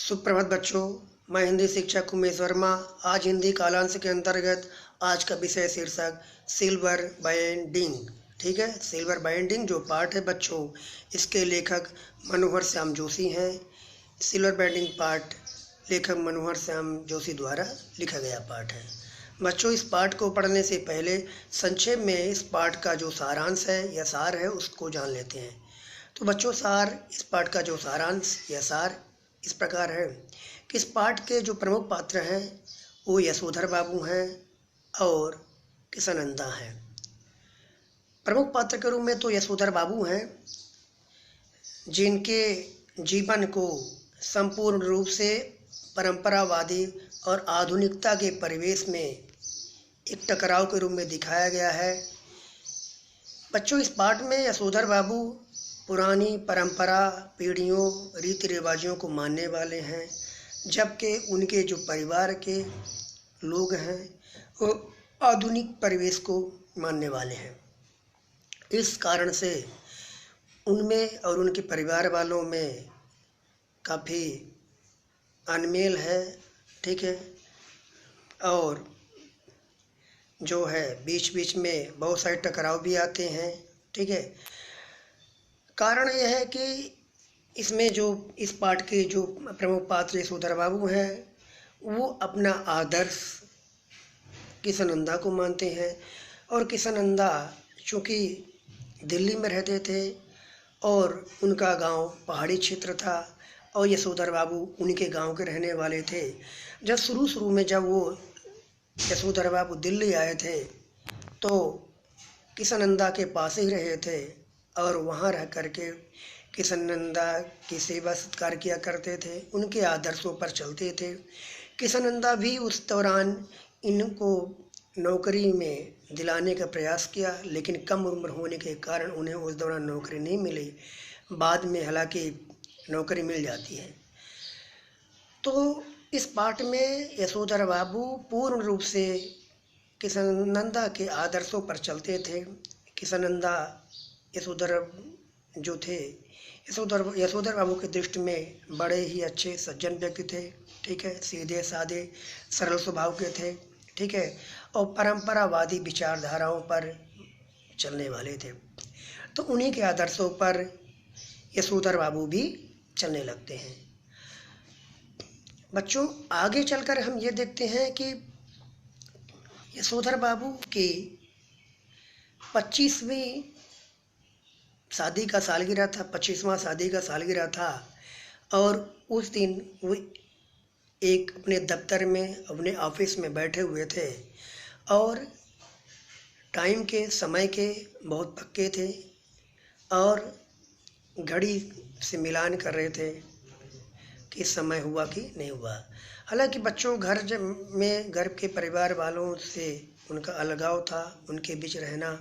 सुप्रभात बच्चों। मैं हिंदी शिक्षक उमेश वर्मा। आज हिंदी कालांश के अंतर्गत आज का विषय शीर्षक सिल्वर बाइंडिंग। ठीक है, सिल्वर बाइंडिंग जो पाठ है बच्चों, इसके लेखक मनोहर श्याम जोशी हैं। सिल्वर बाइंडिंग पाठ लेखक मनोहर श्याम जोशी द्वारा लिखा गया पाठ है। बच्चों, इस पाठ को पढ़ने से पहले संक्षेप में इस पाठ का जो सारांश है या सार है उसको जान लेते हैं। तो बच्चों, इस पाठ का जो सारांश या सार इस प्रकार है कि इस पाठ के जो प्रमुख पात्र हैं वो यशोधर बाबू हैं और किसनंदा हैं। प्रमुख पात्र के रूप में तो यशोधर बाबू हैं, जिनके जीवन को संपूर्ण रूप से परंपरावादी और आधुनिकता के परिवेश में एक टकराव के रूप में दिखाया गया है। बच्चों, इस पाठ में यशोधर बाबू पुरानी परंपरा, पीढ़ियों, रीति रिवाजों को मानने वाले हैं, जबकि उनके जो परिवार के लोग हैं वो आधुनिक परिवेश को मानने वाले हैं। इस कारण से उनमें और उनके परिवार वालों में काफ़ी अनमेल है। ठीक है, और जो है बीच बीच में बहुत सारे टकराव भी आते हैं। ठीक है, कारण यह है कि इसमें जो इस पाठ के जो प्रमुख पात्र यशोधर बाबू हैं वो अपना आदर्श किसनंदा को मानते हैं, और किसनंदा चूँकि दिल्ली में रहते थे और उनका गांव पहाड़ी क्षेत्र था और यशोधर बाबू उनके गांव के रहने वाले थे। जब शुरू में जब वो यशोधर बाबू दिल्ली आए थे तो किसनंदा के पास ही रहे थे और वहाँ रह करके किसनंदा की सेवा सत्कार किया करते थे, उनके आदर्शों पर चलते थे। किसनंदा भी उस दौरान इनको नौकरी में दिलाने का प्रयास किया, लेकिन कम उम्र होने के कारण उन्हें उस दौरान नौकरी नहीं मिली। बाद में हालांकि नौकरी मिल जाती है। तो इस पाठ में यशोधर बाबू पूर्ण रूप से किसनंदा के आदर्शों पर चलते थे। किसनंदा यशोधर जो थे, यशोधर बाबू की दृष्टि में बड़े ही अच्छे सज्जन व्यक्ति थे। ठीक है, सीधे साधे सरल स्वभाव के थे। ठीक है, और परंपरावादी विचारधाराओं पर चलने वाले थे। तो उन्हीं के आदर्शों पर यशोधर बाबू भी चलने लगते हैं। बच्चों, आगे चलकर हम ये देखते हैं कि यशोधर बाबू की 25वीं शादी का सालगिरह था, 25वां शादी का सालगिरह था, और उस दिन वो एक अपने दफ्तर में अपने ऑफिस में बैठे हुए थे और टाइम के समय के बहुत पक्के थे और घड़ी से मिलान कर रहे थे कि समय हुआ कि नहीं हुआ। हालांकि बच्चों, घर के परिवार वालों से उनका अलगाव था, उनके बीच रहना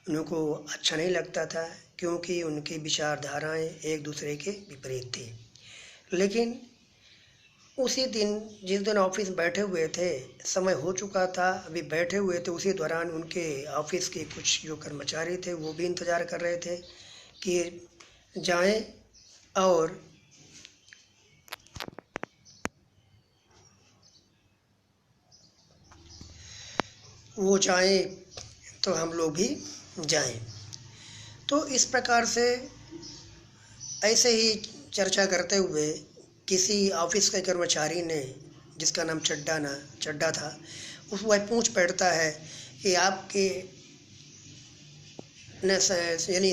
उनको अच्छा नहीं लगता था, क्योंकि उनकी विचारधाराएं एक दूसरे के विपरीत थी। लेकिन उसी दिन जिस दिन ऑफिस बैठे हुए थे, समय हो चुका था, अभी बैठे हुए थे, उसी दौरान उनके ऑफिस के कुछ जो कर्मचारी थे वो भी इंतज़ार कर रहे थे कि जाएं और वो जाएं तो हम लोग भी जाएं। तो इस प्रकार से ऐसे ही चर्चा करते हुए किसी ऑफिस के कर्मचारी ने, जिसका नाम चड्डा था, उस वह पूछ बैठता है कि आपके यानी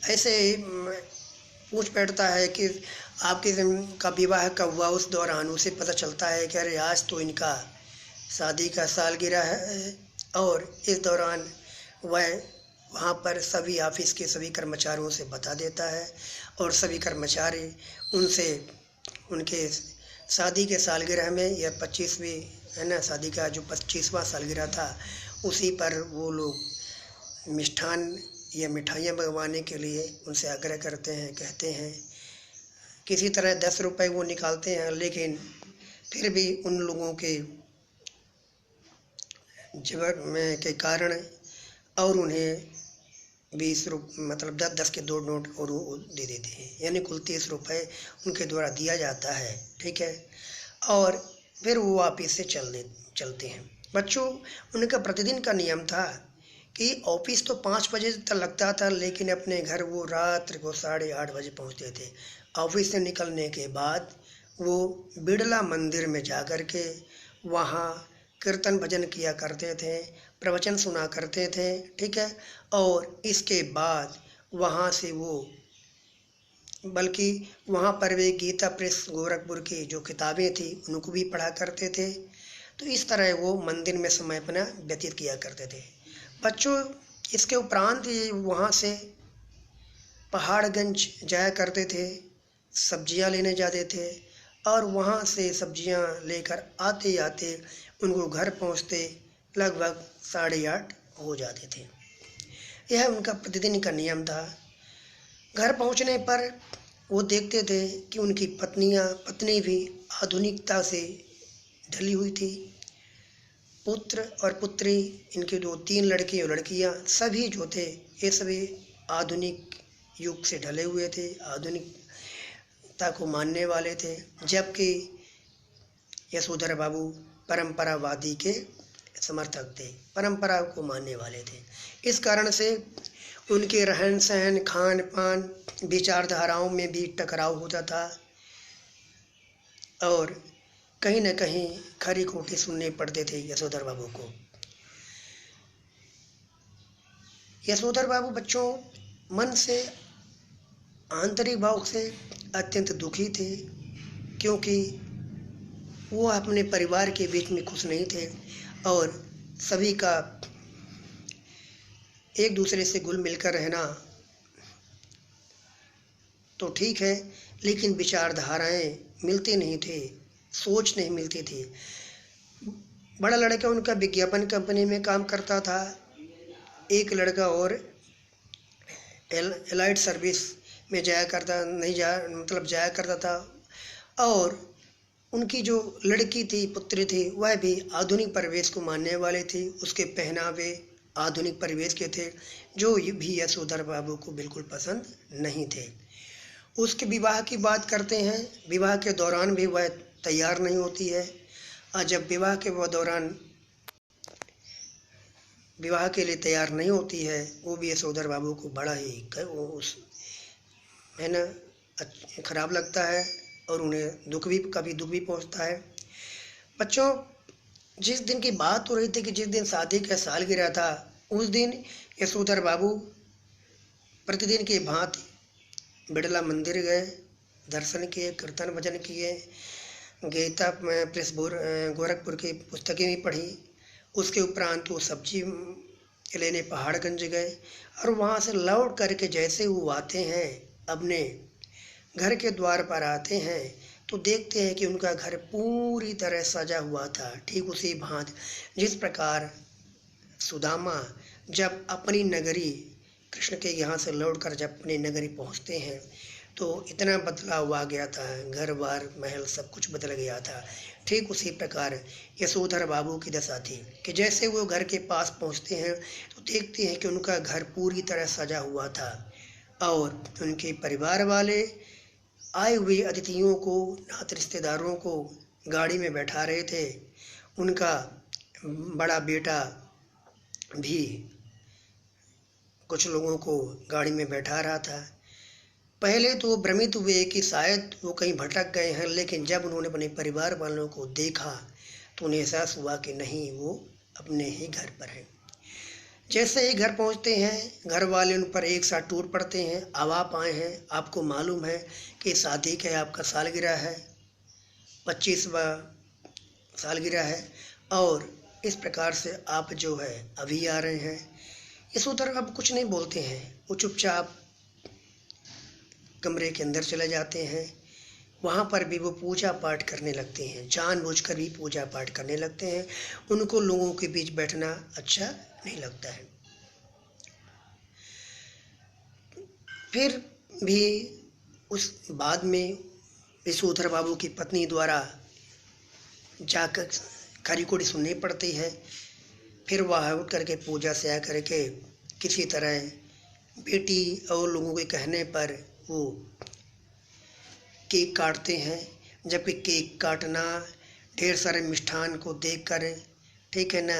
ऐसे ही पूछ बैठता है कि आपके का विवाह कब हुआ। उस दौरान उसे पता चलता है कि अरे आज तो इनका शादी का सालगिरह है, और इस दौरान वह वहाँ पर सभी ऑफिस के सभी कर्मचारियों से बता देता है और सभी कर्मचारी उनसे उनके शादी के सालगिरह में, या 25वीं है ना, शादी का जो 25वां सालगिरह था, उसी पर वो लोग मिष्ठान या मिठाइयाँ मंगवाने के लिए उनसे आग्रह करते हैं, कहते हैं। किसी तरह 10 रुपये वो निकालते हैं, लेकिन फिर भी उन लोगों के जीवन में के कारण और उन्हें मतलब 10-10 के 2 नोट और वो दे देते हैं, यानी कुल 30 रुपये उनके द्वारा दिया जाता है। ठीक है, और फिर वो वापिस से चलते हैं। बच्चों, उनका प्रतिदिन का नियम था कि ऑफिस तो 5 बजे तक लगता था, लेकिन अपने घर वो रात को 8:30 बजे पहुंचते थे। ऑफिस से निकलने के बाद वो बिड़ला मंदिर में जा कर के वहाँ कीर्तन भजन किया करते थे, प्रवचन सुना करते थे। ठीक है, और इसके बाद वहाँ से वो बल्कि वहाँ पर वे गीता प्रेस गोरखपुर की जो किताबें थी उनको भी पढ़ा करते थे। तो इस तरह वो मंदिर में समय अपना व्यतीत किया करते थे। बच्चों, इसके उपरांत ये वहाँ से पहाड़गंज जाया करते थे, सब्जियाँ लेने जाते थे, और वहाँ से सब्जियाँ लेकर आते आते उनको घर पहुँचते लगभग 8:30 हो जाते थे। यह उनका प्रतिदिन का नियम था। घर पहुँचने पर वो देखते थे कि उनकी पत्नी भी आधुनिकता से ढली हुई थी। पुत्र और पुत्री, इनके 2-3 लड़के और लड़कियाँ सभी जो थे ये सभी आधुनिक युग से ढले हुए थे, आधुनिकता को मानने वाले थे, जबकि यशोधर बाबू परंपरावादी के समर्थक थे, परंपरा को मानने वाले थे। इस कारण से उनके रहन सहन, खान पान, विचारधाराओं में भी टकराव होता था और कहीं न कहीं खरी खोटी सुनने पड़ते थे यशोधर बाबू को। यशोधर बाबू बच्चों मन से, आंतरिक भाव से अत्यंत दुखी थे, क्योंकि वो अपने परिवार के बीच में खुश नहीं थे और सभी का एक दूसरे से घुल मिलकर रहना तो ठीक है, लेकिन विचारधाराएं मिलती नहीं थे, सोच नहीं मिलती थी। बड़ा लड़का उनका विज्ञापन कंपनी में काम करता था, एक लड़का और एलाइड सर्विस में जाया करता था, और उनकी जो लड़की थी, पुत्री थी, वह भी आधुनिक परिवेश को मानने वाले थी। उसके पहनावे आधुनिक परिवेश के थे, जो भी यशोधर बाबू को बिल्कुल पसंद नहीं थे। उसके विवाह की बात करते हैं। विवाह के दौरान भी वह तैयार नहीं होती है, और जब विवाह के लिए तैयार नहीं होती है, वो भी यशोधर बाबू को बड़ा ही खराब लगता है और उन्हें कभी दुख भी पहुंचता है। बच्चों, जिस दिन की बात हो रही थी कि जिस दिन शादी का सालगिरह था, उस दिन यशोधर बाबू प्रतिदिन की भांति बिड़ला मंदिर गए, दर्शन किए, कीर्तन भजन किए, गीता प्रेस गोरखपुर की पुस्तकें भी पढ़ी। उसके उपरांत वो सब्जी लेने पहाड़गंज गए, और वहाँ से लौट करके जैसे वो आते हैं, अपने घर के द्वार पर आते हैं, तो देखते हैं कि उनका घर पूरी तरह सजा हुआ था, ठीक उसी भांति जिस प्रकार सुदामा जब अपनी नगरी कृष्ण के यहाँ से लौटकर जब अपनी नगरी पहुँचते हैं तो इतना बदलाव आ गया था, घर बार महल सब कुछ बदल गया था। ठीक उसी प्रकार यशोधर बाबू की दशा थी कि जैसे वो घर के पास पहुँचते हैं तो देखते हैं कि उनका घर पूरी तरह सजा हुआ था, और उनके परिवार वाले आए हुए अतिथियों को, नात रिश्तेदारों को गाड़ी में बैठा रहे थे। उनका बड़ा बेटा भी कुछ लोगों को गाड़ी में बैठा रहा था। पहले तो भ्रमित हुए कि शायद वो कहीं भटक गए हैं, लेकिन जब उन्होंने अपने परिवार वालों को देखा तो उन्हें एहसास हुआ कि नहीं, वो अपने ही घर पर हैं। जैसे ही घर पहुंचते हैं, घर वाले उन पर एक साथ टूट पड़ते हैं। अब आप आए हैं, आपको मालूम है कि शादी का आपका सालगिरह है, 25वां सालगिरह है, और इस प्रकार से आप जो है अभी आ रहे हैं। यशोधर अब कुछ नहीं बोलते हैं, वो चुपचाप कमरे के अंदर चले जाते हैं। वहाँ पर भी वो पूजा पाठ करने लगते हैं, जानबूझकर भी पूजा पाठ करने लगते हैं। उनको लोगों के बीच बैठना अच्छा नहीं लगता है। फिर भी उस बाद में यशोधर बाबू की पत्नी द्वारा जाकर खरी खोटी सुननी पड़ती है। फिर वह उठ करके पूजा से आ करके किसी तरह बेटी और लोगों के कहने पर वो केक काटते हैं, जबकि केक काटना, ढेर सारे मिष्ठान को देखकर, ठीक है ना,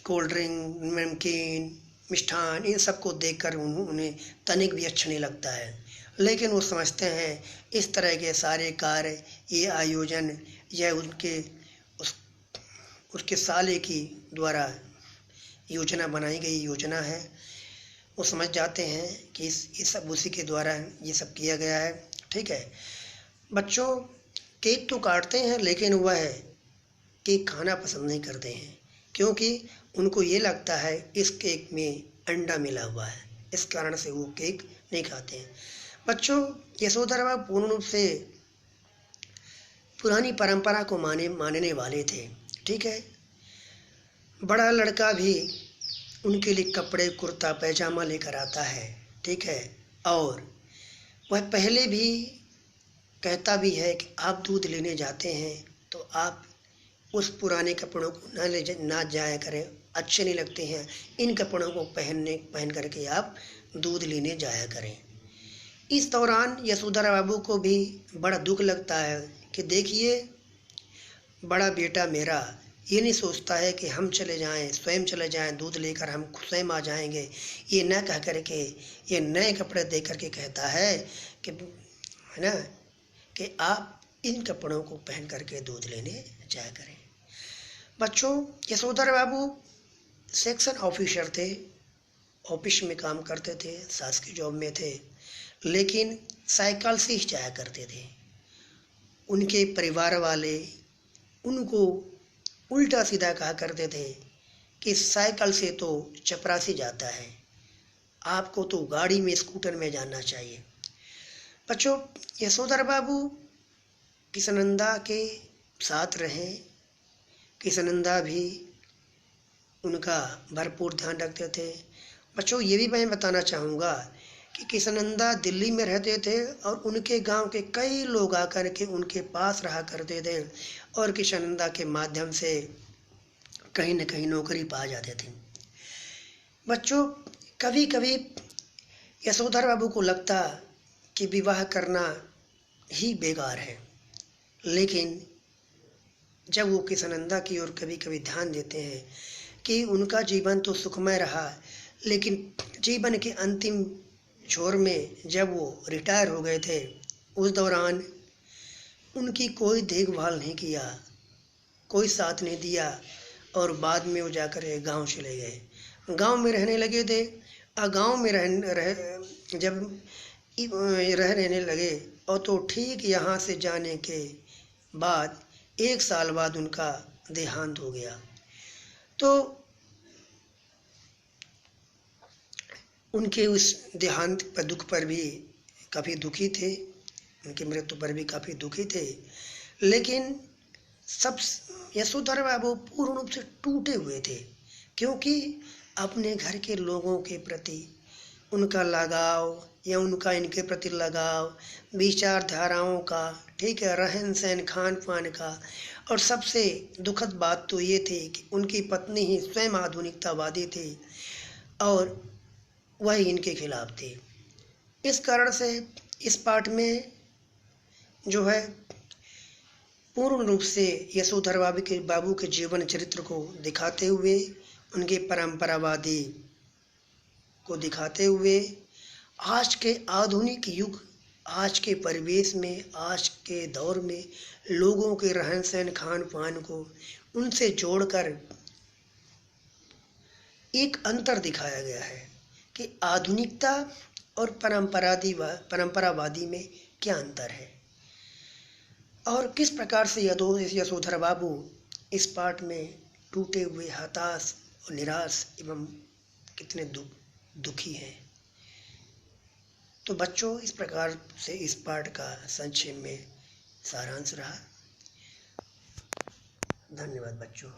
कोल्ड ड्रिंक, नमकीन, मिष्ठान, इन सब को देखकर उन्हें तनिक भी अच्छा नहीं लगता है। लेकिन वो समझते हैं इस तरह के सारे कार्य, ये आयोजन, यह उसके साले की द्वारा योजना बनाई गई योजना है। वो समझ जाते हैं कि ये सब उसी के द्वारा ये सब किया गया है, ठीक है। बच्चों केक तो काटते हैं, लेकिन वह केक खाना पसंद नहीं करते हैं, क्योंकि उनको ये लगता है इस केक में अंडा मिला हुआ है, इस कारण से वो केक नहीं खाते हैं। बच्चों यशोधरा पूर्ण रूप से पुरानी परंपरा को मानने वाले थे, ठीक है। बड़ा लड़का भी उनके लिए कपड़े, कुर्ता पैजामा लेकर आता है, ठीक है। और वह पहले भी कहता भी है कि आप दूध लेने जाते हैं तो आप उस पुराने कपड़ों को ना जाया करें, अच्छे नहीं लगते हैं, इन कपड़ों को पहन करके आप दूध लेने जाया करें। इस दौरान यशोधरा बाबू को भी बड़ा दुख लगता है कि देखिए, बड़ा बेटा मेरा ये नहीं सोचता है कि हम चले जाएं, स्वयं चले जाएं दूध लेकर, हम स्वयं आ जाएंगे। ये न कह करके, ये नए कपड़े दे करके कहता है कि, है ना, कि आप इन कपड़ों को पहन करके दूध लेने जाया करें। बच्चों यशोधरा बाबू सेक्शन ऑफिसर थे, ऑफिस में काम करते थे, शासकीय जॉब में थे, लेकिन साइकिल से ही जाया करते थे। उनके परिवार वाले उनको उल्टा सीधा कहा करते थे कि साइकिल से तो चपरासी जाता है, आपको तो गाड़ी में, स्कूटर में जाना चाहिए। बच्चों यशोधरा बाबू किशनंदा के साथ रहे, किशनंदा भी उनका भरपूर ध्यान रखते थे। बच्चों ये भी मैं बताना चाहूँगा कि किशनंदा दिल्ली में रहते थे और उनके गांव के कई लोग आकर के उनके पास रहा करते थे और किशनंदा के माध्यम से कहीं न कहीं नौकरी पा जाते थे। बच्चों कभी कभी यशोधरा बाबू को लगता कि विवाह करना ही बेकार है, लेकिन जब वो किशनंदा की ओर कभी कभी ध्यान देते हैं कि उनका जीवन तो सुखमय रहा, लेकिन जीवन के अंतिम छोर में जब वो रिटायर हो गए थे, उस दौरान उनकी कोई देखभाल नहीं किया, कोई साथ नहीं दिया, और बाद में वो जाकर गांव चले गए, गांव में रहने लगे थे। गांव में जब रहने लगे और तो ठीक यहाँ से जाने के बाद 1 साल बाद उनका देहांत हो गया। तो उनके उस देहांत पर, दुख पर भी काफ़ी दुखी थे, उनकी मृत्यु पर भी काफ़ी दुखी थे, लेकिन सब यशोधरा बाबू पूर्ण रूप से टूटे हुए थे, क्योंकि अपने घर के लोगों के प्रति उनका लगाव या उनका इनके प्रति लगाव, विचारधाराओं का, ठीक है, रहन सहन, खान पान का, और सबसे दुखद बात तो ये थी कि उनकी पत्नी ही स्वयं आधुनिकतावादी थी और वह इनके खिलाफ थे। इस कारण से इस पाठ में जो है पूर्ण रूप से यशोधरा बाबू के जीवन चरित्र को दिखाते हुए, उनके परंपरावादी को दिखाते हुए, आज के आधुनिक युग, आज के परिवेश में, आज के दौर में लोगों के रहन सहन, खान पान को उनसे जोड़कर एक अंतर दिखाया गया है कि आधुनिकता और परंपरावादी में क्या अंतर है और किस प्रकार से यशोधरा बाबू इस पाठ में टूटे हुए, हताश और निराश एवं कितने दुखी हैं। तो बच्चों इस प्रकार से इस पाठ का संक्षेप में सारांश रहा। धन्यवाद बच्चों।